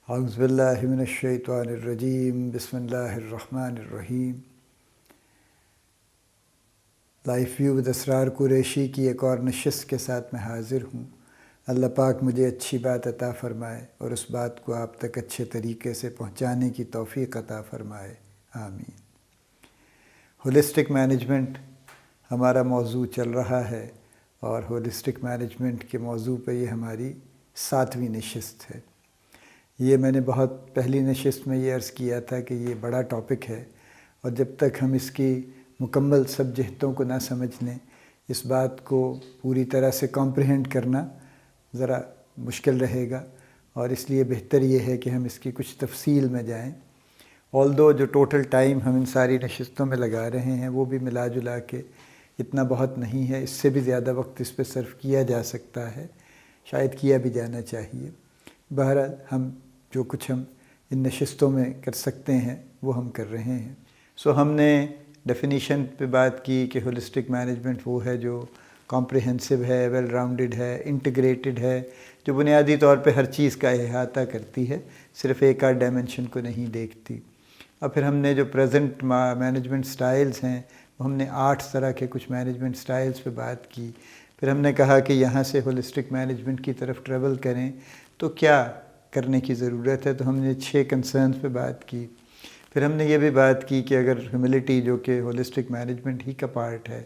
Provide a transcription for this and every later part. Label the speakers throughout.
Speaker 1: اعوذ باللہ من الشیطان الرجیم بسم اللہ الرحمن الرحیم۔ لائف ویو ود اسرار قریشی کی ایک اور نشست کے ساتھ میں حاضر ہوں۔ اللہ پاک مجھے اچھی بات عطا فرمائے اور اس بات کو آپ تک اچھے طریقے سے پہنچانے کی توفیق عطا فرمائے، آمین۔ ہولسٹک مینجمنٹ ہمارا موضوع چل رہا ہے اور ہولسٹک مینجمنٹ کے موضوع پہ یہ ہماری 7ویں نشست ہے۔ یہ میں نے بہت پہلی نشست میں یہ عرض کیا تھا کہ یہ بڑا ٹاپک ہے اور جب تک ہم اس کی مکمل سب جہتوں کو نہ سمجھ لیں، اس بات کو پوری طرح سے کمپریہنڈ کرنا ذرا مشکل رہے گا، اور اس لیے بہتر یہ ہے کہ ہم اس کی کچھ تفصیل میں جائیں۔ آلدو جو ٹوٹل ٹائم ہم ان ساری نشستوں میں لگا رہے ہیں وہ بھی ملا جلا کے اتنا بہت نہیں ہے، اس سے بھی زیادہ وقت اس پہ صرف کیا جا سکتا ہے، شاید کیا بھی جانا چاہیے۔ بہرحال ہم جو کچھ ہم ان نشستوں میں کر سکتے ہیں وہ ہم کر رہے ہیں۔ ہم نے ڈیفینیشن پہ بات کی کہ ہولسٹک مینجمنٹ وہ ہے جو کمپریہنسو ہے، ویل راؤنڈڈ ہے، انٹیگریٹڈ ہے، جو بنیادی طور پہ ہر چیز کا احاطہ کرتی ہے، صرف ایک آدھ ڈائمنشن کو نہیں دیکھتی۔ اور پھر ہم نے جو پریزنٹ مینجمنٹ سٹائلز ہیں وہ ہم نے 8 طرح کے کچھ مینجمنٹ سٹائلز پہ بات کی۔ پھر ہم نے کہا کہ یہاں سے ہولسٹک مینجمنٹ کی طرف ٹریول کریں تو کیا کرنے کی ضرورت ہے، تو ہم نے 6 کنسرنز پہ بات کی۔ پھر ہم نے یہ بھی بات کی کہ اگر ہیوملٹی جو کہ ہولسٹک مینجمنٹ ہی کا پارٹ ہے،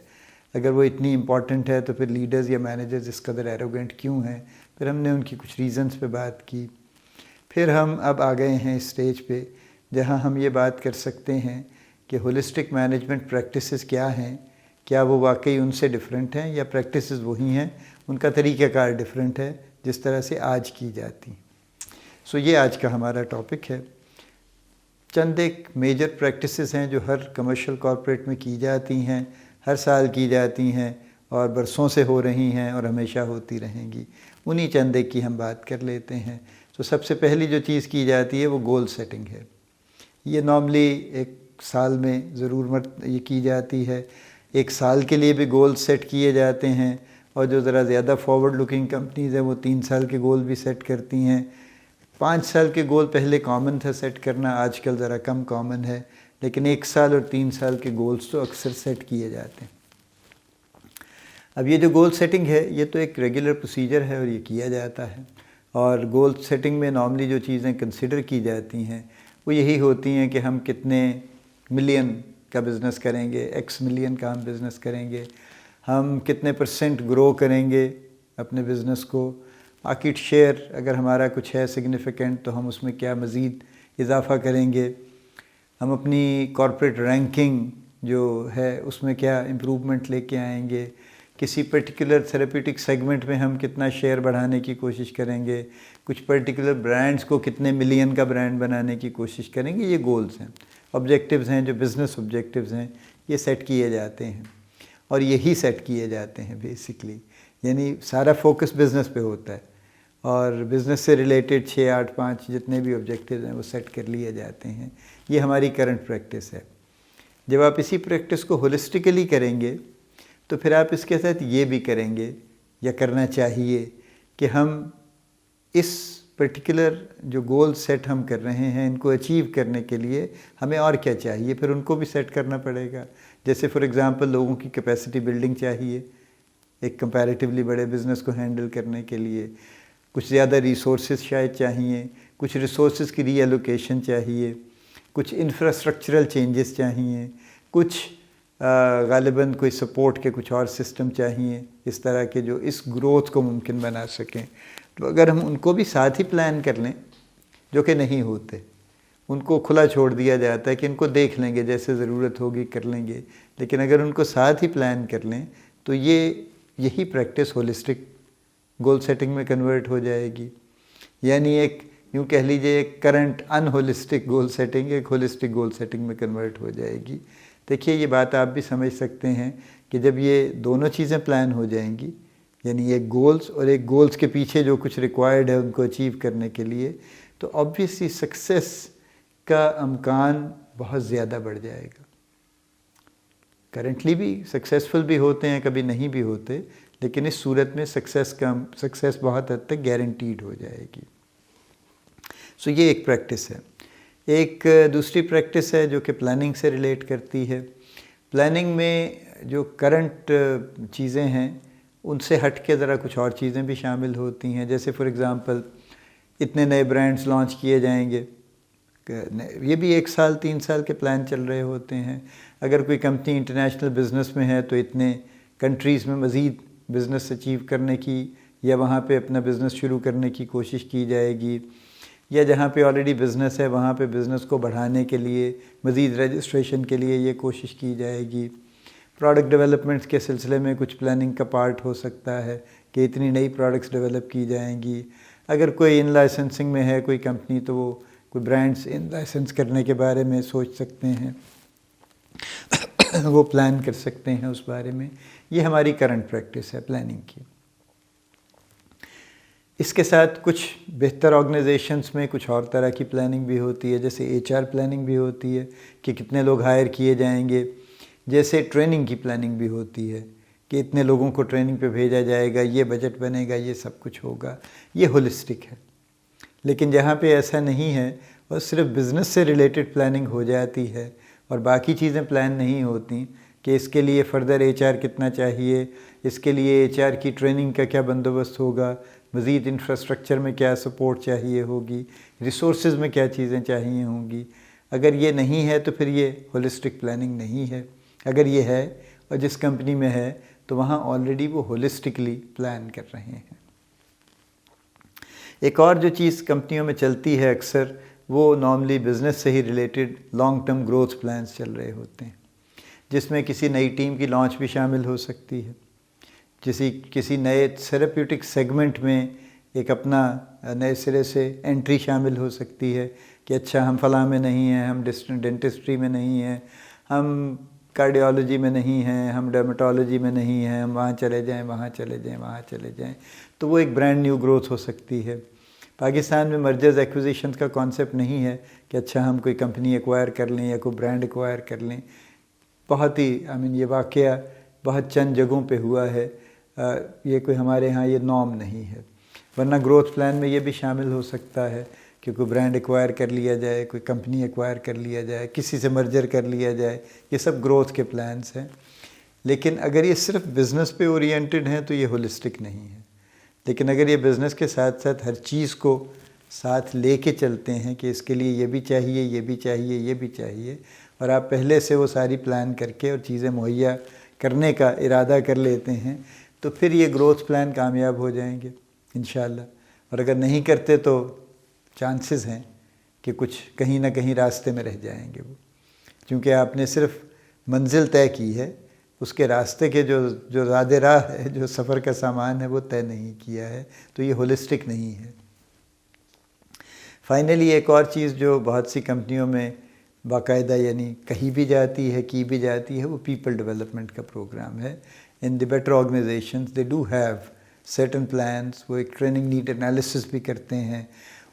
Speaker 1: اگر وہ اتنی امپورٹنٹ ہے تو پھر لیڈرز یا مینیجرز اس قدر ایروگنٹ کیوں ہیں۔ پھر ہم نے ان کی کچھ ریزنز پہ بات کی۔ پھر ہم اب آ گئے ہیں اس سٹیج پہ جہاں ہم یہ بات کر سکتے ہیں کہ ہولسٹک مینجمنٹ پریکٹسز کیا ہیں، کیا وہ واقعی ان سے ڈیفرنٹ ہیں یا پریکٹسز وہی ہیں، ان کا طریقہ کار ڈیفرنٹ ہے جس طرح سے آج کی جاتی ہیں۔ یہ آج کا ہمارا ٹاپک ہے۔ چند ایک میجر پریکٹسز ہیں جو ہر کمرشل کارپوریٹ میں کی جاتی ہیں، ہر سال کی جاتی ہیں اور برسوں سے ہو رہی ہیں اور ہمیشہ ہوتی رہیں گی۔ انہی چند ایک کی ہم بات کر لیتے ہیں۔ سب سے پہلی جو چیز کی جاتی ہے وہ گول سیٹنگ ہے۔ یہ نارملی ایک سال میں ضرور یہ کی جاتی ہے۔ ایک سال کے لیے بھی گول سیٹ کیے جاتے ہیں، اور جو ذرا زیادہ فارورڈ لکنگ کمپنیز ہیں وہ 3 سال کے گول بھی سیٹ کرتی ہیں۔ 5 سال کے گول پہلے کامن تھا سیٹ کرنا، آج کل ذرا کم کامن ہے، لیکن 1 سال اور 3 سال کے گولز تو اکثر سیٹ کیے جاتے ہیں۔ اب یہ جو گول سیٹنگ ہے یہ تو ایک ریگولر پروسیجر ہے اور یہ کیا جاتا ہے، اور گول سیٹنگ میں نارملی جو چیزیں کنسیڈر کی جاتی ہیں وہ یہی ہوتی ہیں کہ ہم کتنے ملین کا بزنس کریں گے، ایکس ملین کا ہم بزنس کریں گے، ہم کتنے % گرو کریں گے اپنے بزنس کو، مارکیٹ شیئر اگر ہمارا کچھ ہے سگنیفیکنٹ تو ہم اس میں کیا مزید اضافہ کریں گے، ہم اپنی کارپوریٹ رینکنگ جو ہے اس میں کیا امپروومنٹ لے کے آئیں گے، کسی پرٹیکولر تھیراپیوٹک سیگمنٹ میں ہم کتنا شیئر بڑھانے کی کوشش کریں گے، کچھ پرٹیکولر برانڈز کو کتنے ملین کا برانڈ بنانے کی کوشش کریں گے۔ یہ گولز ہیں، آبجیکٹیوز ہیں، جو بزنس آبجیکٹیوز ہیں یہ سیٹ کیے جاتے ہیں، اور یہی سیٹ کیے جاتے ہیں بیسیکلی، یعنی سارا فوکس بزنس پہ ہوتا ہے، اور بزنس سے ریلیٹڈ 6، 8، 5 جتنے بھی آبجیکٹیوز ہیں وہ سیٹ کر لیے جاتے ہیں۔ یہ ہماری کرنٹ پریکٹس ہے۔ جب آپ اسی پریکٹس کو ہولسٹیکلی کریں گے تو پھر آپ اس کے ساتھ یہ بھی کریں گے یا کرنا چاہیے کہ ہم اس پرٹیکولر جو گول سیٹ ہم کر رہے ہیں ان کو اچیو کرنے کے لیے ہمیں اور کیا چاہیے، پھر ان کو بھی سیٹ کرنا پڑے گا۔ جیسے فار ایگزامپل لوگوں کی کیپیسٹی بلڈنگ چاہیے ایک کمپیریٹیولی بڑے بزنس کو ہینڈل کرنے کے لیے، کچھ زیادہ ریسورسز شاید چاہیے، کچھ ریسورسز کی ری ایلوکیشن چاہیے، کچھ انفراسٹرکچرل چینجز چاہیے، کچھ غالباً کوئی سپورٹ کے کچھ اور سسٹم چاہیے اس طرح کے جو اس گروتھ کو ممکن بنا سکیں۔ تو اگر ہم ان کو بھی ساتھ ہی پلان کر لیں، جو کہ نہیں ہوتے، ان کو کھلا چھوڑ دیا جاتا ہے کہ ان کو دیکھ لیں گے جیسے ضرورت ہوگی کر لیں گے، لیکن اگر ان کو ساتھ ہی پلان کر لیں تو یہی پریکٹس ہولسٹک گول سیٹنگ میں کنورٹ ہو جائے گی۔ یعنی ایک یوں کہہ لیجئے ایک current in holistic goal setting ایک ہولسٹک گول سیٹنگ میں کنورٹ ہو جائے گی۔ دیکھیے یہ بات آپ بھی سمجھ سکتے ہیں کہ جب یہ دونوں چیزیں پلان ہو جائیں گی، یعنی ایک گولز اور ایک گولز کے پیچھے جو کچھ ریکوائرڈ ہے ان کو اچیو کرنے کے لیے، تو آبویسلی سکسیس کا امکان بہت زیادہ بڑھ جائے گا۔ کرنٹلی بھی سکسیسفل بھی ہوتے ہیں، کبھی نہیں بھی ہوتے، لیکن اس صورت میں سکسیس بہت حد تک گارنٹیڈ ہو جائے گی۔ سو یہ ایک پریکٹس ہے. ایک دوسری پریکٹس ہے جو کہ پلاننگ سے ریلیٹ کرتی ہے. پلاننگ میں جو کرنٹ چیزیں ہیں ان سے ہٹ کے ذرا کچھ اور چیزیں بھی شامل ہوتی ہیں. جیسے فار ایگزامپل اتنے نئے برانڈز لانچ کیے جائیں گے، یہ بھی 1 سال 3 سال کے پلان چل رہے ہوتے ہیں. اگر کوئی کمپنی انٹرنیشنل بزنس میں ہے تو اتنے کنٹریز میں مزید بزنس اچیو کرنے کی یا وہاں پہ اپنا بزنس شروع کرنے کی کوشش کی جائے گی، یا جہاں پہ آلریڈی بزنس ہے وہاں پہ بزنس کو بڑھانے کے لیے مزید رجسٹریشن کے لیے یہ کوشش کی جائے گی. پروڈکٹ ڈیولپمنٹ کے سلسلے میں کچھ پلاننگ کا پارٹ ہو سکتا ہے کہ اتنی نئی پروڈکٹس ڈیولپ کی جائیں گی. اگر کوئی ان لائسنسنگ میں ہے کوئی کمپنی تو وہ کوئی برانڈس ان لائسنس کرنے کے بارے میں سوچ سکتے ہیں، وہ پلان کر سکتے ہیں اس بارے میں. یہ ہماری کرنٹ پریکٹس ہے پلاننگ کی. اس کے ساتھ کچھ بہتر آرگنائزیشنز میں کچھ اور طرح کی پلاننگ بھی ہوتی ہے، جیسے HR پلاننگ بھی ہوتی ہے کہ کتنے لوگ ہائر کیے جائیں گے. جیسے ٹریننگ کی پلاننگ بھی ہوتی ہے کہ اتنے لوگوں کو ٹریننگ پہ بھیجا جائے گا، یہ بجٹ بنے گا، یہ سب کچھ ہوگا. یہ ہولسٹک ہے. لیکن جہاں پہ ایسا نہیں ہے اور صرف بزنس سے ریلیٹڈ پلاننگ ہو جاتی ہے اور باقی چیزیں پلان نہیں ہوتی کہ اس کے لیے فردر HR کتنا چاہیے، اس کے لیے HR کی ٹریننگ کا کیا بندوبست ہوگا، مزید انفراسٹرکچر میں کیا سپورٹ چاہیے ہوگی، ریسورسز میں کیا چیزیں چاہیے ہوں گی. اگر یہ نہیں ہے تو پھر یہ ہولسٹک پلاننگ نہیں ہے. اگر یہ ہے اور جس کمپنی میں ہے تو وہاں آلریڈی وہ ہولسٹکلی پلان کر رہے ہیں. ایک اور جو چیز کمپنیوں میں چلتی ہے اکثر، وہ نارملی بزنس سے ہی related long term growth plans چل رہے ہوتے ہیں، جس میں کسی نئی ٹیم کی لانچ بھی شامل ہو سکتی ہے، کسی نئے تھیراپیوٹک سیگمنٹ میں ایک اپنا نئے سرے سے انٹری شامل ہو سکتی ہے کہ اچھا ہم فلاں میں نہیں ہیں، ہم ڈینٹسٹری میں نہیں ہیں، ہم کارڈیالوجی میں نہیں ہیں، ہم ڈرمیٹالوجی میں نہیں ہیں، ہم وہاں چلے جائیں، وہاں چلے جائیں، وہاں چلے جائیں. تو وہ ایک برانڈ نیو گروتھ ہو سکتی ہے. پاکستان میں مرجرز ایکوزیشنز کا کانسیپٹ نہیں ہے کہ اچھا ہم کوئی کمپنی ایکوائر کر لیں یا کوئی برانڈ ایکوائر کر لیں. بہت ہی یہ واقعہ بہت چند جگہوں پہ ہوا ہے. یہ کوئی ہمارے ہاں یہ نارم نہیں ہے. ورنہ گروتھ پلان میں یہ بھی شامل ہو سکتا ہے کہ کوئی برانڈ ایکوائر کر لیا جائے، کوئی کمپنی ایکوائر کر لیا جائے، کسی سے مرجر کر لیا جائے. یہ سب گروتھ کے پلانس ہیں. لیکن اگر یہ صرف بزنس پہ اورینٹڈ ہیں تو یہ ہولسٹک نہیں ہے. لیکن اگر یہ بزنس کے ساتھ ساتھ ہر چیز کو ساتھ لے کے چلتے ہیں کہ اس کے لیے یہ بھی چاہیے، یہ بھی چاہیے، یہ بھی چاہیے، اور آپ پہلے سے وہ ساری پلان کر کے اور چیزیں مہیا کرنے کا ارادہ کر لیتے ہیں، تو پھر یہ گروتھ پلان کامیاب ہو جائیں گے انشاءاللہ. اور اگر نہیں کرتے تو چانسز ہیں کہ کچھ کہیں نہ کہیں راستے میں رہ جائیں گے وہ، کیونکہ آپ نے صرف منزل طے کی ہے، اس کے راستے کے جو زاد راہ ہے، جو سفر کا سامان ہے، وہ طے نہیں کیا ہے. تو یہ ہولسٹک نہیں ہے. فائنلی ایک اور چیز جو بہت سی کمپنیوں میں باقاعدہ کہی بھی جاتی ہے، کی بھی جاتی ہے، وہ پیپل ڈیولپمنٹ کا پروگرام ہے. In the better organisations they do have certain plans. وہ ایک ٹریننگ نیڈ انالیسس بھی کرتے ہیں،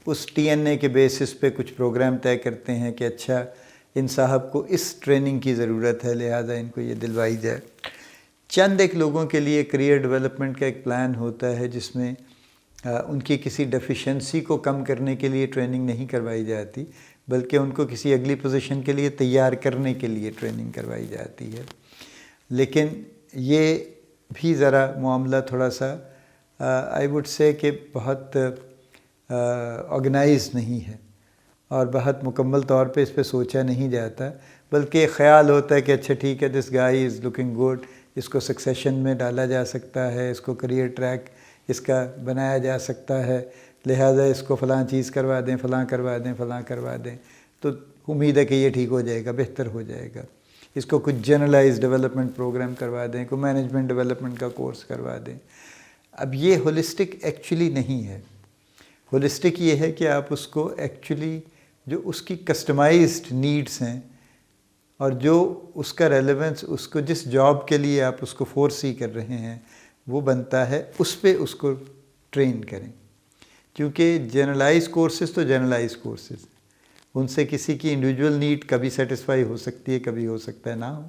Speaker 1: اس TNA کے بیسس پہ کچھ پروگرام طے کرتے ہیں کہ اچھا ان صاحب کو اس ٹریننگ کی ضرورت ہے، لہٰذا ان کو یہ دلوائی جائے. چند ایک لوگوں کے لیے کریئر ڈیولپمنٹ کا ایک پلان ہوتا ہے جس میں ان کی کسی ڈیفیشنسی کو کم کرنے کے لیے ٹریننگ نہیں کروائی جاتی، بلکہ ان کو کسی اگلی پوزیشن کے لیے تیار کرنے کے لیے ٹریننگ کروائی جاتی ہے. لیکن یہ بھی ذرا معاملہ تھوڑا سا آئی وڈ سے کہ بہت آرگنائز نہیں ہے اور بہت مکمل طور پہ اس پہ سوچا نہیں جاتا، بلکہ خیال ہوتا ہے کہ اچھا ٹھیک ہے، دس گائی از لکنگ گڈ، اس کو سکسیشن میں ڈالا جا سکتا ہے، اس کو کریئر ٹریک اس کا بنایا جا سکتا ہے، لہٰذا اس کو فلاں چیز کروا دیں، فلاں کروا دیں، فلاں کروا دیں، تو امید ہے کہ یہ ٹھیک ہو جائے گا، بہتر ہو جائے گا. اس کو کچھ جنرلائز ڈیولپمنٹ پروگرام کروا دیں، کوئی مینجمنٹ ڈیولپمنٹ کا کورس کروا دیں. اب یہ ہولسٹک ایکچولی نہیں ہے. ہولسٹک یہ ہے کہ آپ اس کو ایکچولی جو اس کی کسٹمائزڈ نیڈس ہیں اور جو اس کا ریلیونس، اس کو جس جاب کے لیے آپ اس کو فورسی کر رہے ہیں وہ بنتا ہے، اس پہ اس کو ٹرین کریں. کیونکہ جنرلائز کورسز تو جنرلائز کورسز، ان سے کسی کی انڈیویجول نیڈ کبھی سیٹسفائی ہو سکتی ہے، کبھی ہو سکتا ہے نہ ہو.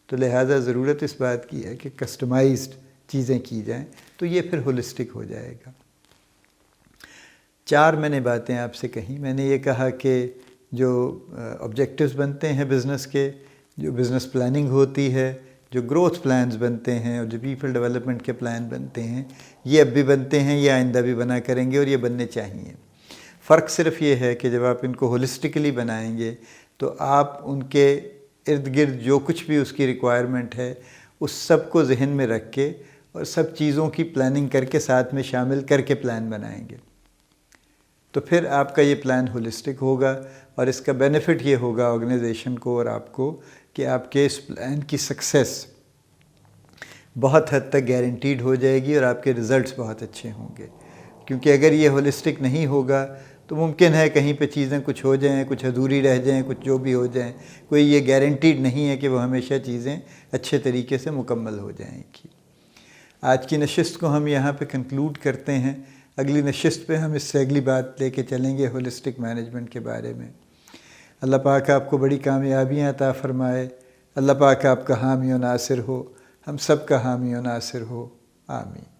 Speaker 1: تو لہٰذا ضرورت اس بات کی ہے کہ کسٹمائزڈ چیزیں کی جائیں، تو یہ پھر ہولسٹک ہو جائے گا. 4 میں نے باتیں آپ سے کہیں۔ میں نے یہ کہا کہ جو آبجیکٹیوز بنتے ہیں بزنس کے، جو بزنس پلاننگ ہوتی ہے، جو گروتھ پلانز بنتے ہیں اور جو پیپل ڈیولپمنٹ کے پلان بنتے ہیں، یہ اب بھی بنتے ہیں، یہ آئندہ بھی بنا کریں گے اور یہ بننے چاہیے۔ فرق صرف یہ ہے کہ جب آپ ان کو ہولسٹکلی بنائیں گے تو آپ ان کے ارد گرد جو کچھ بھی اس کی ریکوائرمنٹ ہے اس سب کو ذہن میں رکھ کے اور سب چیزوں کی پلاننگ کر کے ساتھ میں شامل کر کے پلان بنائیں گے، تو پھر آپ کا یہ پلان ہولسٹک ہوگا اور اس کا بینیفٹ یہ ہوگا آرگنائزیشن کو اور آپ کو کہ آپ کے اس پلان کی سکسیس بہت حد تک گارنٹیڈ ہو جائے گی اور آپ کے رزلٹس بہت اچھے ہوں گے۔ کیونکہ اگر یہ ہولسٹک نہیں ہوگا تو ممکن ہے کہیں پہ چیزیں کچھ ہو جائیں، کچھ ادھوری رہ جائیں، کچھ جو بھی ہو جائیں، کوئی یہ گارنٹیڈ نہیں ہے کہ وہ ہمیشہ چیزیں اچھے طریقے سے مکمل ہو جائیں گی۔ آج کی نشست کو ہم یہاں پہ کنکلوڈ کرتے ہیں۔ اگلی نشست پہ ہم اس سے اگلی بات لے کے چلیں گے ہولسٹک مینجمنٹ کے بارے میں۔ اللہ پاک آپ کو بڑی کامیابیاں عطا فرمائے۔ اللہ پاک آپ کا حامی و ناصر ہو، ہم سب کا حامی و ناصر ہو، آمین۔